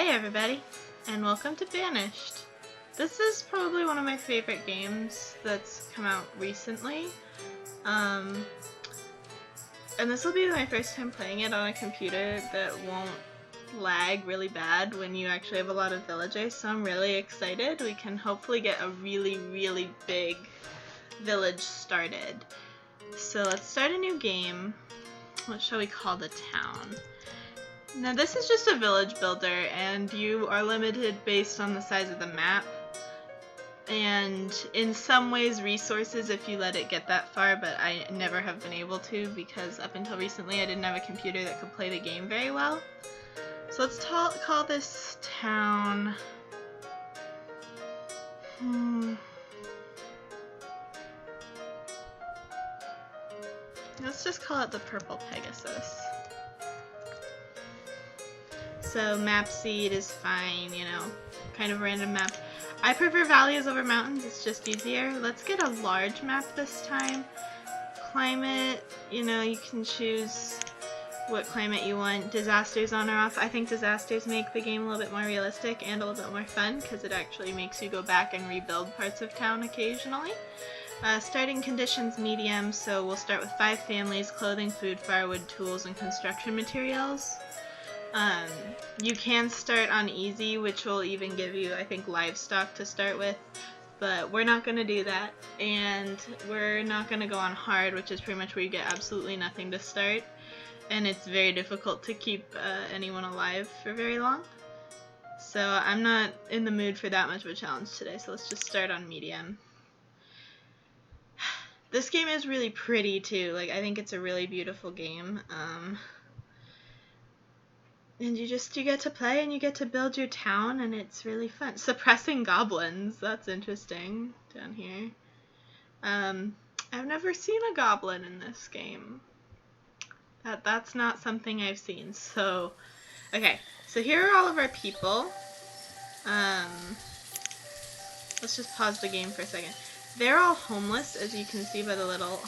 everybody, and welcome to Banished. This is probably one of my favorite games that's come out recently. And this will be my first time playing it on a computer that won't lag really bad when you actually have a lot of villagers, so I'm really excited. We can hopefully get a really big village started. So let's start a new game. What shall we call the town? Now this is just a village builder, and you are limited based on the size of the map, and in some ways resources if you let it get that far, but I never have been able to because up until recently I didn't have a computer that could play the game very well. So let's call this town... Let's just call it the Purple Pegasus. So map seed is fine, you know, kind of random map. I prefer valleys over mountains, it's just easier. Let's get a large map this time. Climate, you know, you can choose what climate you want. Disasters on or off. I think disasters make the game a little bit more realistic and a little bit more fun because it actually makes you go back and rebuild parts of town occasionally. Starting conditions medium, so we'll start with 5 families, clothing, food, firewood, tools, and construction materials. You can start on easy, which will even give you, I think, livestock to start with, but we're not going to do that, and we're not going to go on hard, which is pretty much where you get absolutely nothing to start, and it's very difficult to keep anyone alive for very long. So I'm not in the mood for that much of a challenge today, so let's just start on medium. This game is really pretty too, like I think it's a really beautiful game. And you get to play and you get to build your town and it's really fun. Suppressing goblins, that's interesting down here. I've never seen a goblin in this game. That's not something I've seen. So, okay, so here are all of our people. Let's just pause the game for a second. They're all homeless, as you can see by the little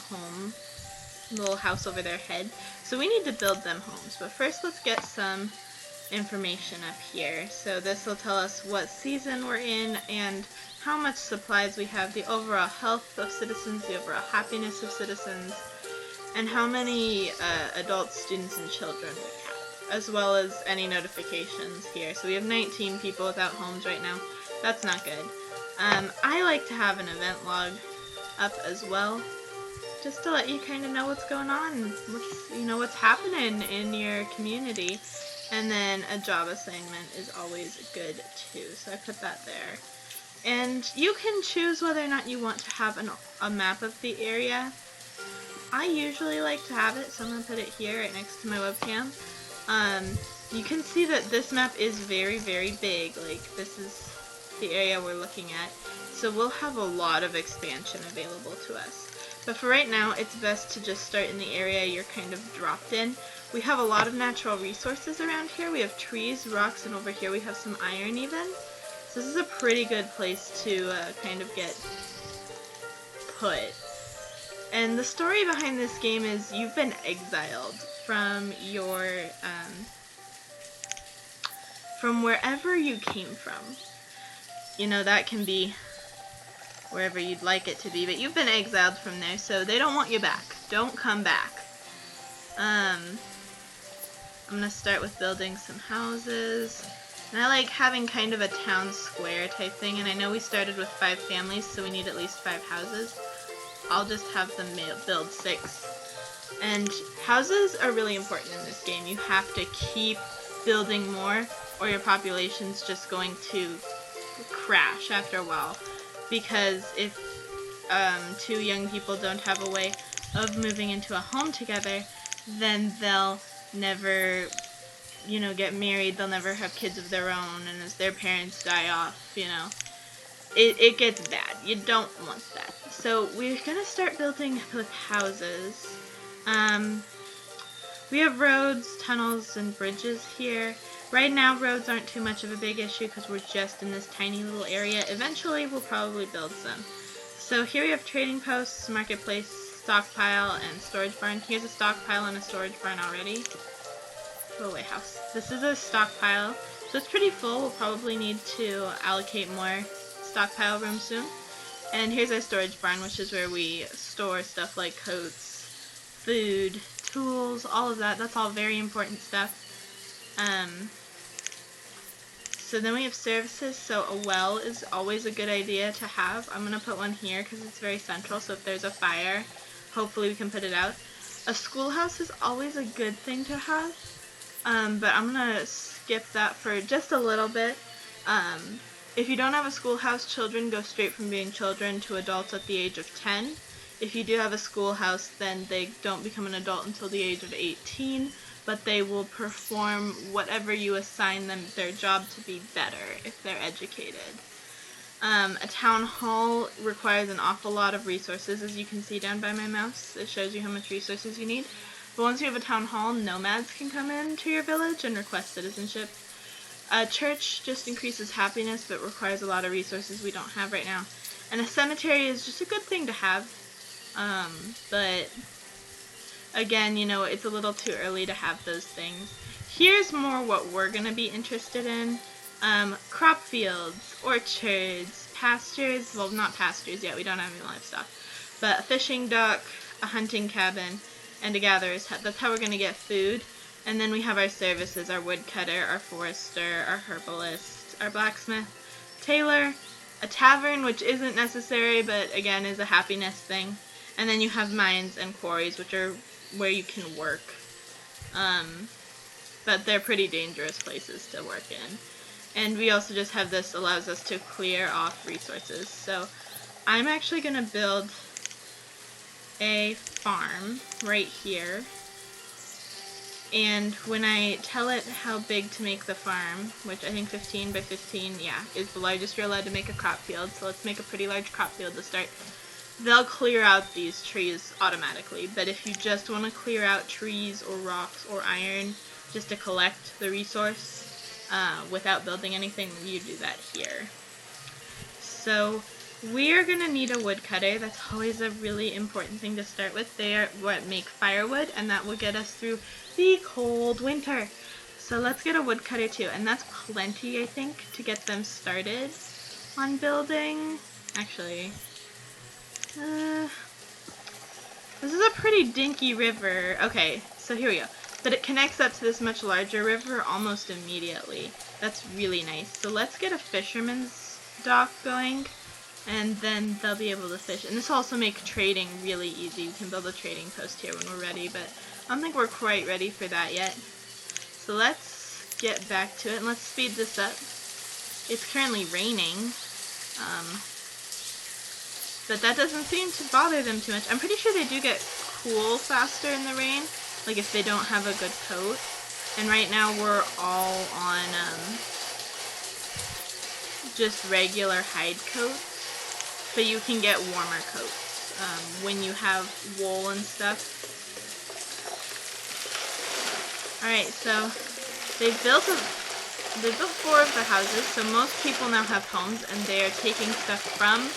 house over their head. So we need to build them homes, but first let's get some information up here. So this will tell us what season we're in and how much supplies we have, the overall health of citizens, the overall happiness of citizens, and how many adults, students, and children we have, as well as any notifications here. So we have 19 people without homes right now. That's not good. I like to have an event log up as well, just to let you kind of know what's going on, what's happening in your community. And then a job assignment is always good too, so I put that there. And you can choose whether or not you want to have a map of the area. I usually like to have it, so I'm going to put it here right next to my webcam. You can see that this map is very big, like this is the area we're looking at. So we'll have a lot of expansion available to us. But for right now, it's best to just start in the area you're kind of dropped in. We have a lot of natural resources around here. We have trees, rocks, and over here we have some iron even. So this is a pretty good place to kind of get put. And the story behind this game is you've been exiled from your, from wherever you came from. You know, that can be wherever you'd like it to be, but you've been exiled from there, so they don't want you back. Don't come back. I'm gonna start with building some houses. And I like having kind of a town square type thing, and I know we started with 5 families, so we need at least 5 houses. I'll just have them build 6. And houses are really important in this game. You have to keep building more, or your population's just going to crash after a while. Because if 2 young people don't have a way of moving into a home together, then they'll never, get married, they'll never have kids of their own, and as their parents die off, it gets bad. You don't want that. So we're gonna start building with houses. We have roads, tunnels, and bridges here. Right now, roads aren't too much of a big issue because we're just in this tiny little area. Eventually, we'll probably build some. So here we have trading posts, marketplace, stockpile, and storage barn. Here's a stockpile and a storage barn already. Go away, house. This is a stockpile. So it's pretty full. We'll probably need to allocate more stockpile room soon. And here's our storage barn, which is where we store stuff like coats, food, tools, all of that. That's all very important stuff. So then we have services, so a well is always a good idea to have. I'm going to put one here because it's very central, so if there's a fire, hopefully we can put it out. A schoolhouse is always a good thing to have, but I'm going to skip that for just a little bit. If you don't have a schoolhouse, children go straight from being children to adults at the age of 10. If you do have a schoolhouse, then they don't become an adult until the age of 18. But they will perform whatever you assign them their job to be better if they're educated. A town hall requires an awful lot of resources, as you can see down by my mouse. It shows you how much resources you need. But once you have a town hall, nomads can come into your village and request citizenship. A church just increases happiness, but requires a lot of resources we don't have right now. And a cemetery is just a good thing to have, but again, you know, it's a little too early to have those things. Here's more what we're going to be interested in. Crop fields, orchards, pastures. Well, not pastures yet. We don't have any livestock. But a fishing dock, a hunting cabin, and a gatherer's hut. That's how we're going to get food. And then we have our services, our woodcutter, our forester, our herbalist, our blacksmith, tailor, a tavern, which isn't necessary, but again is a happiness thing. And then you have mines and quarries, which are where you can work, but they're pretty dangerous places to work in. And we also just have this allows us to clear off resources. So I'm actually going to build a farm right here, and when I tell it how big to make the farm, which I think 15 by 15, yeah, is the largest you're allowed to make a crop field, so let's make a pretty large crop field to start. They'll clear out these trees automatically, but if you just want to clear out trees or rocks or iron just to collect the resource without building anything, you do that here. So we are going to need a woodcutter. That's always a really important thing to start with. They are what make firewood, and that will get us through the cold winter. So let's get a woodcutter too, and that's plenty, I think, to get them started on building. Actually, this is a pretty dinky river. Okay, so here we go. But it connects up to this much larger river almost immediately. That's really nice. So let's get a fisherman's dock going, and then they'll be able to fish. And this will also make trading really easy. We can build a trading post here when we're ready, but I don't think we're quite ready for that yet. So let's get back to it, and let's speed this up. It's currently raining. But that doesn't seem to bother them too much. I'm pretty sure they do get cool faster in the rain, like if they don't have a good coat. And right now we're all on just regular hide coats, but you can get warmer coats when you have wool and stuff. Alright, so they've built 4 of the houses, so most people now have homes, and they are taking stuff from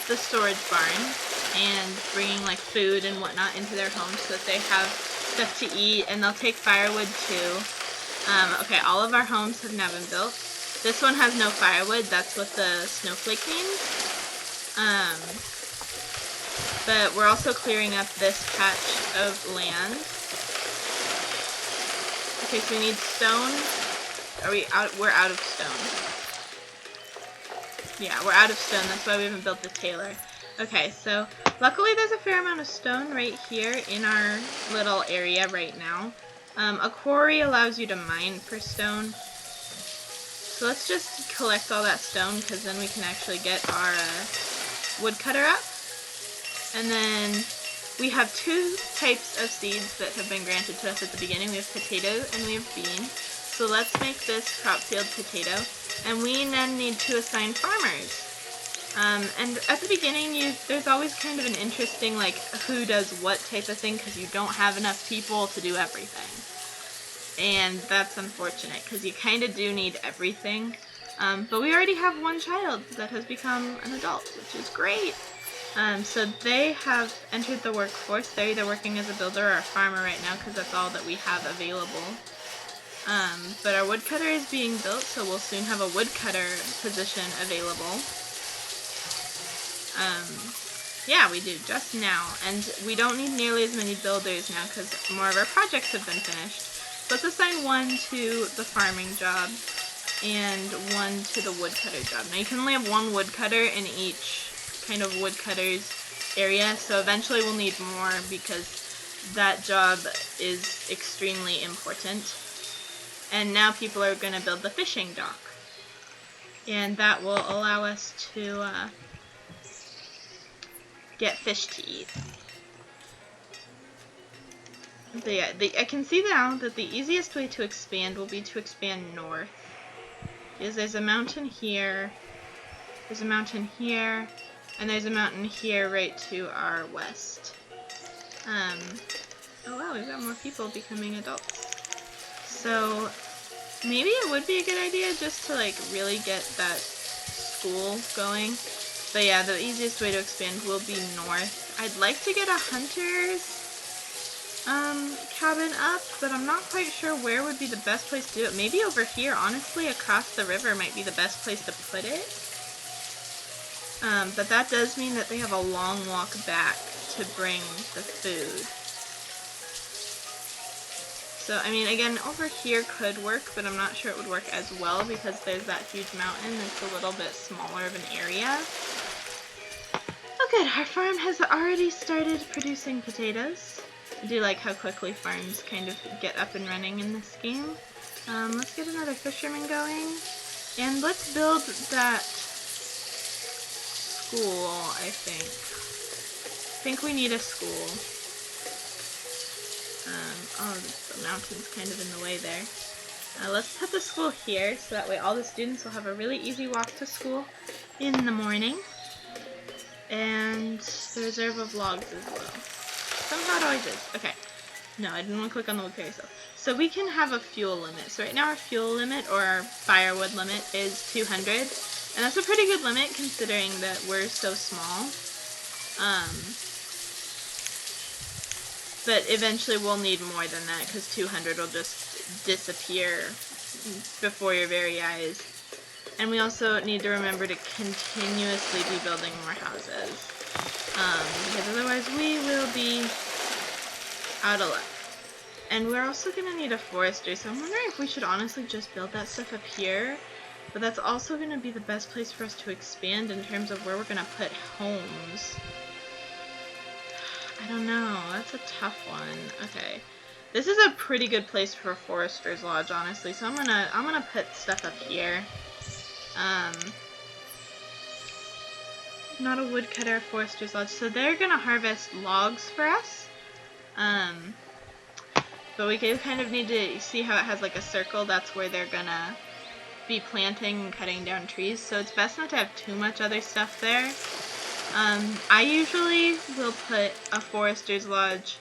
the storage barn and bringing like food and whatnot into their homes so that they have stuff to eat, and they'll take firewood too. Okay, all of our homes have now been built. This one has no firewood, that's what the snowflake means. But we're also clearing up this patch of land. Okay, so we need stone. Are we out? We're out of stone. Yeah, we're out of stone. That's why we haven't built the tailor. Okay, so luckily there's a fair amount of stone right here in our little area right now. A quarry allows you to mine for stone. So let's just collect all that stone, because then we can actually get our woodcutter up. And then we have 2 types of seeds that have been granted to us at the beginning. We have potato and we have bean. So let's make this crop field potato. And we then need to assign farmers. And at the beginning, there's always kind of an interesting, like, who does what type of thing, because you don't have enough people to do everything. And that's unfortunate, because you kind of do need everything. But we already have 1 child that has become an adult, which is great. So they have entered the workforce. They're either working as a builder or a farmer right now, because that's all that we have available. But our woodcutter is being built, so we'll soon have a woodcutter position available. Yeah, we do, just now. And we don't need nearly as many builders now because more of our projects have been finished. So let's assign one to the farming job and one to the woodcutter job. Now you can only have one woodcutter in each kind of woodcutter's area, so eventually we'll need more because that job is extremely important. And now people are going to build the fishing dock. And that will allow us to get fish to eat. But yeah, I can see now that the easiest way to expand will be to expand north. Because there's a mountain here, there's a mountain here, and there's a mountain here right to our west. Oh wow, we've got more people becoming adults. So maybe it would be a good idea just to like really get that school going. But yeah, the easiest way to expand will be north. I'd like to get a hunter's cabin up, but I'm not quite sure where would be the best place to do it. Maybe over here, honestly, across the river might be the best place to put it. But that does mean that they have a long walk back to bring the food. So, I mean, again, over here could work, but I'm not sure it would work as well because there's that huge mountain that's a little bit smaller of an area. Oh good, our farm has already started producing potatoes. I do like how quickly farms kind of get up and running in this game. Let's get another fisherman going. And let's build that school, I think. I think we need a school. Oh, the mountain's kind of in the way there. Let's put the school here, so that way all the students will have a really easy walk to school in the morning. And the reserve of logs as well. Somehow it always is. Okay. No, I didn't want to click on the wood carousel. So we can have a fuel limit. So right now our fuel limit, or our firewood limit, is 200. And that's a pretty good limit considering that we're so small. But eventually we'll need more than that because 200 will just disappear before your very eyes. And we also need to remember to continuously be building more houses. Because otherwise we will be out of luck. And we're also going to need a forester, so I'm wondering if we should honestly just build that stuff up here. But that's also going to be the best place for us to expand in terms of where we're going to put homes. I don't know, that's a tough one. Okay. This is a pretty good place for a forester's lodge, honestly, so I'm gonna put stuff up here. Not a woodcutter, a forester's lodge. So they're gonna harvest logs for us. But we do kind of need to see how it has like a circle. That's where they're gonna be planting and cutting down trees. So it's best not to have too much other stuff there. I usually will put a forester's lodge,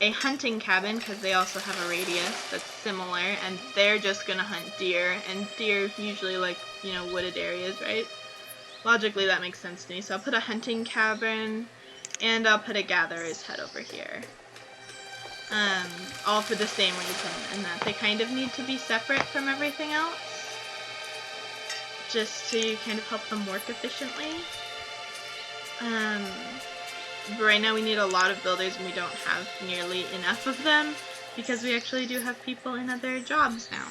a hunting cabin, because they also have a radius that's similar, and they're just gonna hunt deer, and deer usually like, you know, wooded areas, right? Logically that makes sense to me. So I'll put a hunting cabin, and I'll put a gatherer's hut over here. All for the same reason, and that they kind of need to be separate from everything else, just to kind of help them work efficiently. But right now we need a lot of builders and we don't have nearly enough of them because we actually do have people in other jobs now.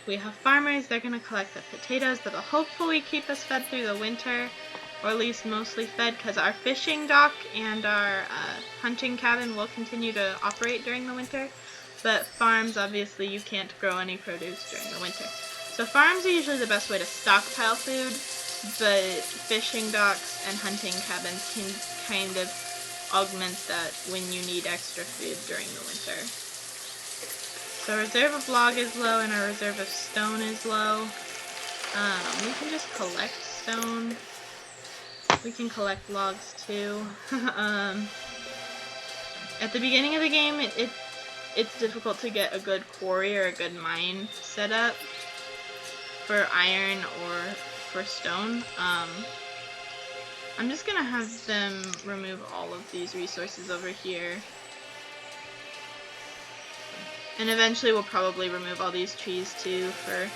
We have farmers, they're going to collect the potatoes that'll hopefully keep us fed through the winter, or at least mostly fed, because our fishing dock and our hunting cabin will continue to operate during the winter, but farms, obviously you can't grow any produce during the winter. So farms are usually the best way to stockpile food, but fishing docks and hunting cabins can kind of augment that when you need extra food during the winter. So our reserve of log is low and our reserve of stone is low. We can just collect stone. We can collect logs too. At the beginning of the game, it's difficult to get a good quarry or a good mine set up for iron or for stone. I'm just gonna have them remove all of these resources over here. And eventually we'll probably remove all these trees too for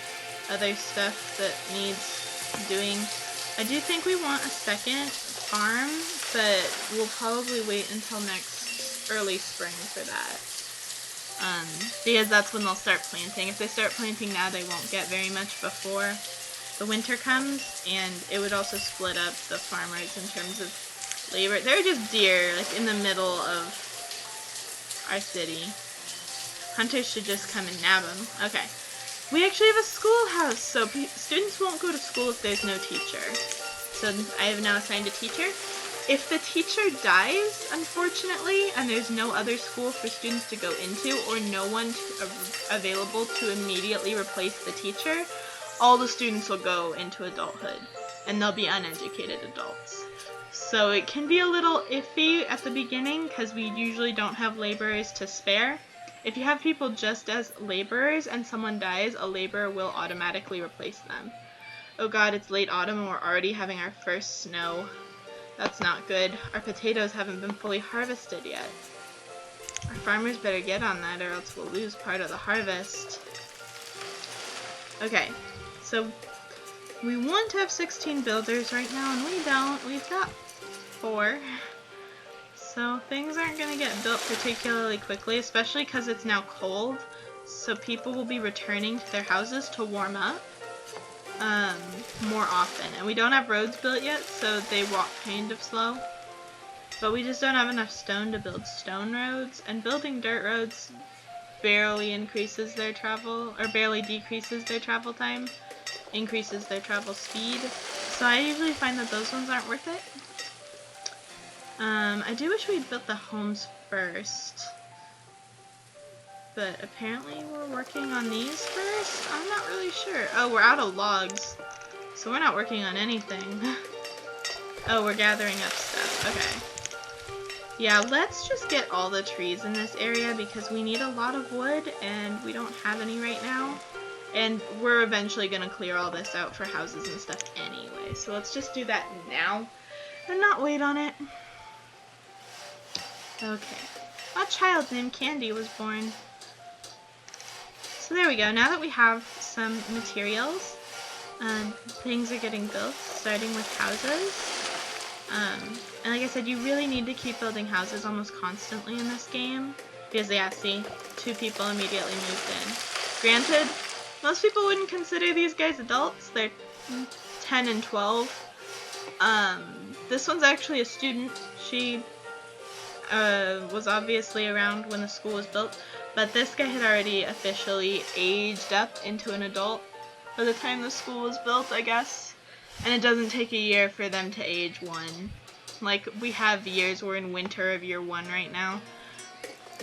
other stuff that needs doing. I do think we want a second farm, but we'll probably wait until next early spring for that. Because that's when they'll start planting. If they start planting now, they won't get very much before the winter comes, and it would also split up the farmers in terms of labor. They're just deer, like in the middle of our city. Hunters should just come and nab them. Okay. We actually have a schoolhouse, so students won't go to school if there's no teacher. So I have now assigned a teacher. If the teacher dies, unfortunately, and there's no other school for students to go into or no one available to immediately replace the teacher, all the students will go into adulthood, and they'll be uneducated adults. So it can be a little iffy at the beginning because we usually don't have laborers to spare. If you have people just as laborers and someone dies, a laborer will automatically replace them. Oh god, it's late autumn and we're already having our first snow. That's not good. Our potatoes haven't been fully harvested yet. Our farmers better get on that or else we'll lose part of the harvest. Okay, so we want to have 16 builders right now and we don't. We've got 4. So things aren't going to get built particularly quickly, especially because it's now cold. So people will be returning to their houses to warm up more often. And we don't have roads built yet, so they walk kind of slow. But we just don't have enough stone to build stone roads. And building dirt roads barely increases their travel, or barely decreases their travel time, increases their travel speed. So I usually find that those ones aren't worth it. I do wish we'd built the homes first. But apparently we're working on these first? I'm not really sure. Oh, we're out of logs. So we're not working on anything. Oh, we're gathering up stuff. Okay. Yeah, let's just get all the trees in this area because we need a lot of wood and we don't have any right now. And we're eventually going to clear all this out for houses and stuff anyway. So let's just do that now and not wait on it. Okay. A child named Candy was born. So there we go. Now that we have some materials, things are getting built, starting with houses. And like I said, you really need to keep building houses almost constantly in this game. Because, yeah, see, 2 people immediately moved in. Granted, most people wouldn't consider these guys adults. They're 10 and 12. This one's actually a student. She was obviously around when the school was built, but this guy had already officially aged up into an adult by the time the school was built, I guess. And it doesn't take a year for them to age 1. Like, we have years, we're in winter of year 1 right now.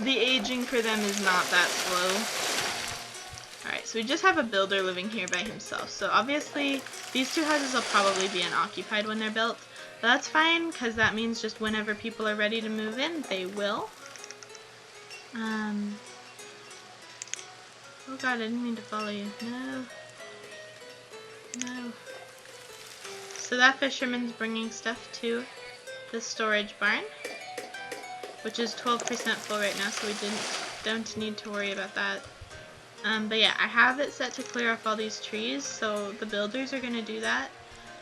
The aging for them is not that slow. Alright, so we just have a builder living here by himself. So obviously, these 2 houses will probably be unoccupied when they're built. But that's fine, because that means just whenever people are ready to move in, they will. Oh god, I didn't mean to follow you. No. No. So that fisherman's bringing stuff to the storage barn, which is 12% full right now, so we don't need to worry about that. But yeah, I have it set to clear off all these trees, so the builders are going to do that.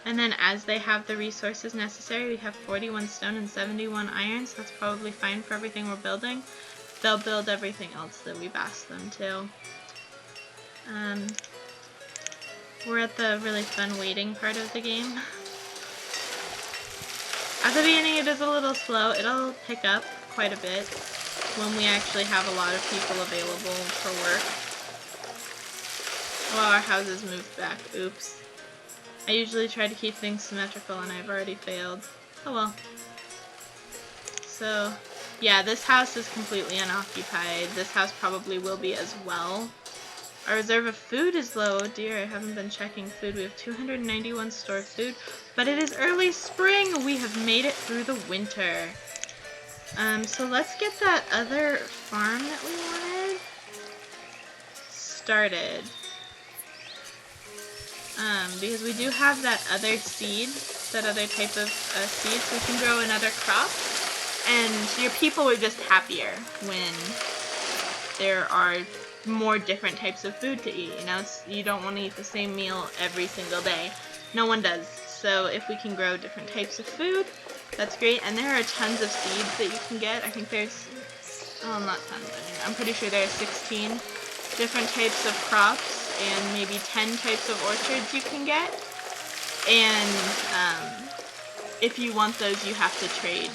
And then as they have the resources necessary, we have 41 stone and 71 iron, so that's probably fine for everything we're building. They'll build everything else that we've asked them to. We're at the really fun waiting part of the game. At the beginning it is a little slow. It'll pick up quite a bit when we actually have a lot of people available for work. Oh, our houses moved back. Oops. I usually try to keep things symmetrical and I've already failed. Oh well. So, yeah, this house is completely unoccupied. This house probably will be as well. Our reserve of food is low. Oh dear, I haven't been checking food. We have 291 stored food. But it is early spring! We have made it through the winter. So let's get that other farm that we wanted started. Because we do have that other seed, that other type of seed, so we can grow another crop. And your people are just happier when there are more different types of food to eat. You know, you don't want to eat the same meal every single day. No one does. So if we can grow different types of food, that's great. And there are tons of seeds that you can get. I think there's, oh, not tons. I mean, I'm pretty sure there are 16 different types of crops and maybe 10 types of orchards you can get. And if you want those, you have to trade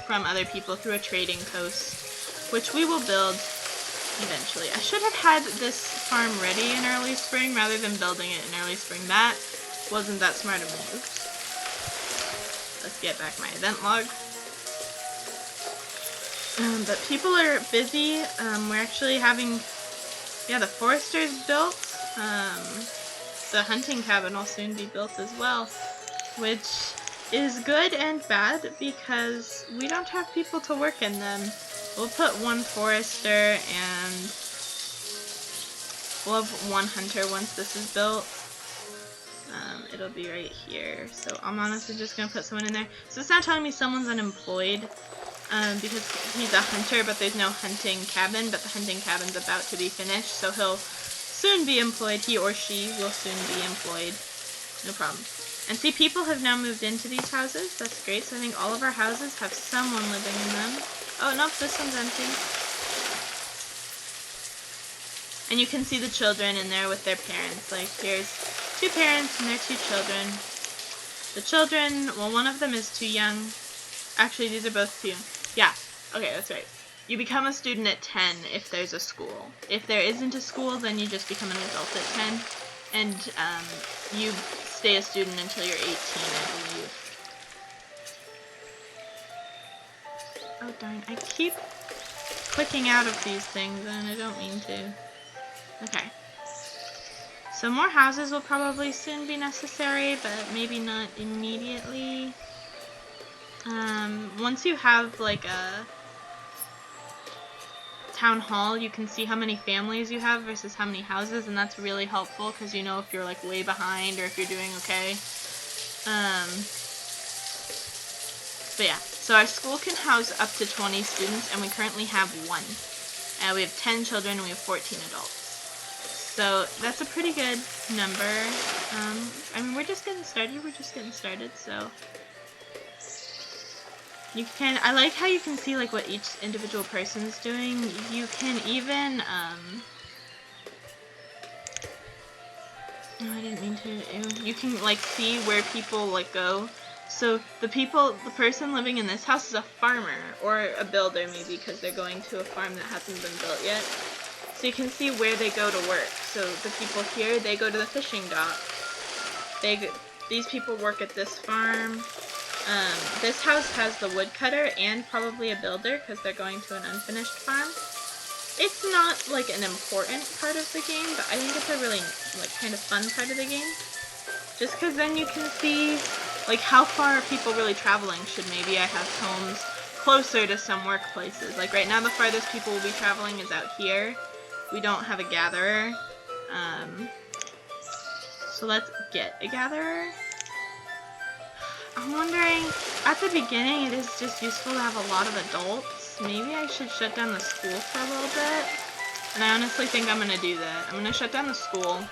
from other people through a trading post, which we will build eventually. I should have had this farm ready in early spring rather than building it in early spring. That wasn't that smart of a move. Let's get back my event log. But people are busy. We're actually having, yeah, the forester's built. The hunting cabin will soon be built as well, which is good and bad because we don't have people to work in them. We'll put one forester and we'll have one hunter once this is built. It'll be right here. So I'm honestly just going to put someone in there. So it's not telling me someone's unemployed because he's a hunter, but there's no hunting cabin. But the hunting cabin's about to be finished, so he'll soon be employed. He or she will soon be employed. No problem. And see, people have now moved into these houses. That's great. So I think all of our houses have someone living in them. Oh, nope, this one's empty. And you can see the children in there with their parents. Like, here's 2 parents and their 2 children. The children, well, one of them is too young. Actually, these are both too young. Yeah, okay, that's right. You become a student at 10 if there's a school. If there isn't a school, then you just become an adult at 10. And you stay a student until you're 18, I believe. Oh, darn. I keep clicking out of these things, and I don't mean to. Okay. So more houses will probably soon be necessary, but maybe not immediately. Once you have, like, a town hall, you can see how many families you have versus how many houses, and that's really helpful because you know if you're, like, way behind or if you're doing okay. But yeah, so our school can house up to 20 students, and we currently have 1. We have 10 children, and we have 14 adults. So that's a pretty good number. I mean, we're just getting started, so you can, I like how you can see, like, what each individual person's doing. You can even, no, I didn't mean to, you can, like, see where people, like, go. So the person living in this house is a farmer, or a builder maybe, because they're going to a farm that hasn't been built yet. So you can see where they go to work. So the people here, they go to the fishing dock. These people work at this farm. This house has the woodcutter and probably a builder, because they're going to an unfinished farm. It's not, like, an important part of the game, but I think it's a really, like, kind of fun part of the game. Just because then you can see, like, how far are people really traveling? Should maybe I have homes closer to some workplaces? Like, right now the farthest people will be traveling is out here. We don't have a gatherer. So let's get a gatherer. I'm wondering, at the beginning it is just useful to have a lot of adults. Maybe I should shut down the school for a little bit. And I honestly think I'm going to do that. I'm going to shut down the school,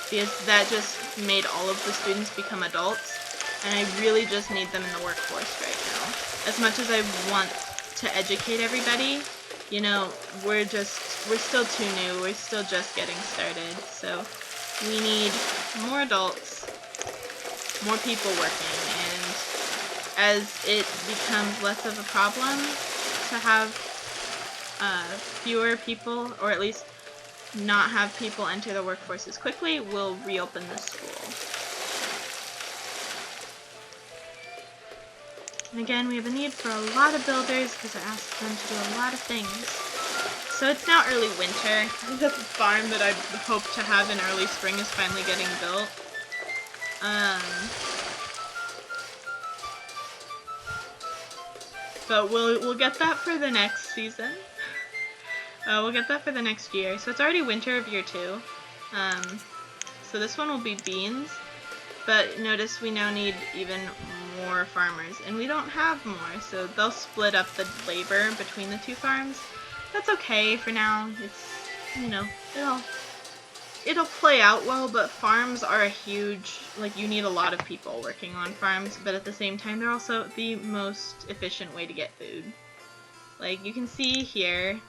because that just made all of the students become adults, and I really just need them in the workforce right now. As much as I want to educate everybody, you know, we're still too new, we're still just getting started, so we need more adults, more people working, and as it becomes less of a problem to have fewer people, or at least not have people enter the workforce as quickly, we'll reopen the school. And again, we have a need for a lot of builders because I asked them to do a lot of things. So it's now early winter. The farm that I hope to have in early spring is finally getting built. But we'll get that for the next season. We'll get that for the next year. So it's already winter of year 2. So this one will be beans. But notice we now need even more farmers. And we don't have more, so they'll split up the labor between the 2 farms. That's okay for now. you know, it'll play out well, but farms are a huge, like, you need a lot of people working on farms, but at the same time, they're also the most efficient way to get food. Like, you can see here,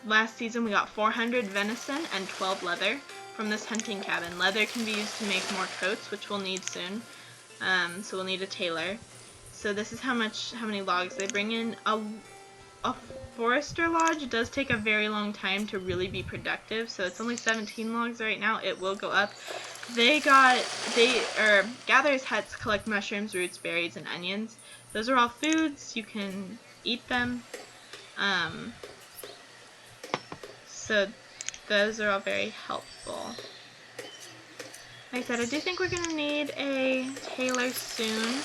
last season we got 400 venison and 12 leather from this hunting cabin. Leather can be used to make more coats, which we'll need soon, so we'll need a tailor. So this is how many logs they bring in. A forester lodge does take a very long time to really be productive, so it's only 17 logs right now. It will go up. Gatherers' huts collect mushrooms, roots, berries, and onions. Those are all foods. You can eat them. So those are all very helpful. Like I said, I do think we're going to need a tailor soon,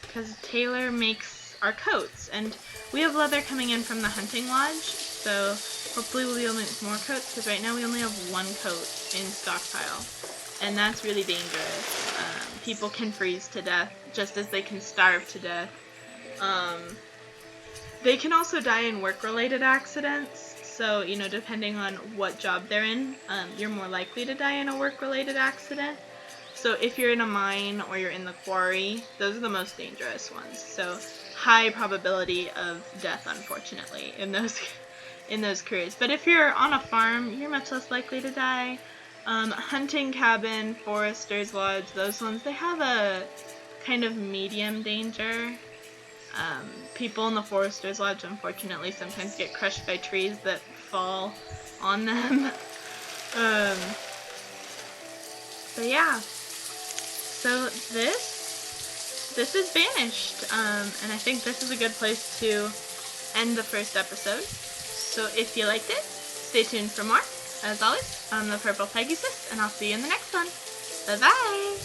because tailor makes our coats, and we have leather coming in from the hunting lodge, so hopefully we'll be able to make more coats, because right now we only have one coat in stockpile, and that's really dangerous. People can freeze to death, just as they can starve to death. They can also die in work-related accidents, so, you know, depending on what job they're in, you're more likely to die in a work-related accident. So if you're in a mine or you're in the quarry, those are the most dangerous ones. So high probability of death, unfortunately, in those careers. But if you're on a farm, you're much less likely to die. Hunting cabin, forester's lodge, those ones, they have a kind of medium danger. People in the forester's lodge, unfortunately, sometimes get crushed by trees that fall on them. But yeah. So this is Banished, and I think this is a good place to end the first episode. So if you liked it, stay tuned for more. As always, I'm the Purple Pegasus, and I'll see you in the next one. Bye-bye!